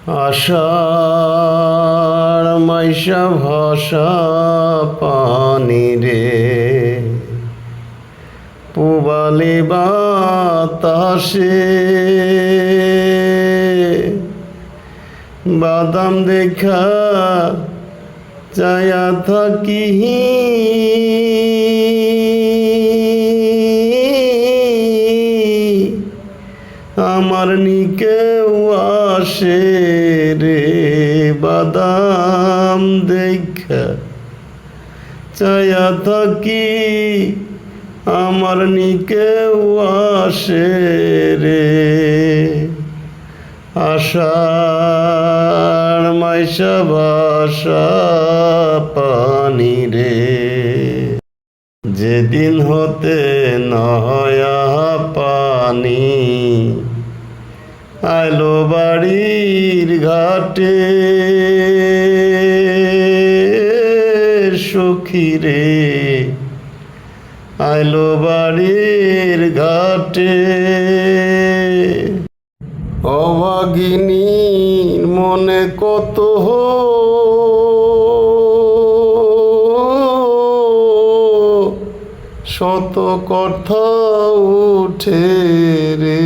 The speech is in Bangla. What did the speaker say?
আষাঢ় মাইশা ভাষা পানি রে, পুবালি বাতাসে বাদাম দেখা চায়া থাকি, আমার নিকেও আসে রে বাদাম দেখা চায়া থাকি, আমার নিকেও আসে রে। আষাঢ় মাইশা ভাষা পানি রে, যেদিন হতে নয়া পানি আইলো বাড়ির ঘাটে, সখী রে আইলো বাড়ির ঘাটে। অভাগিনীর মনে কত শত কথা উঠে রে।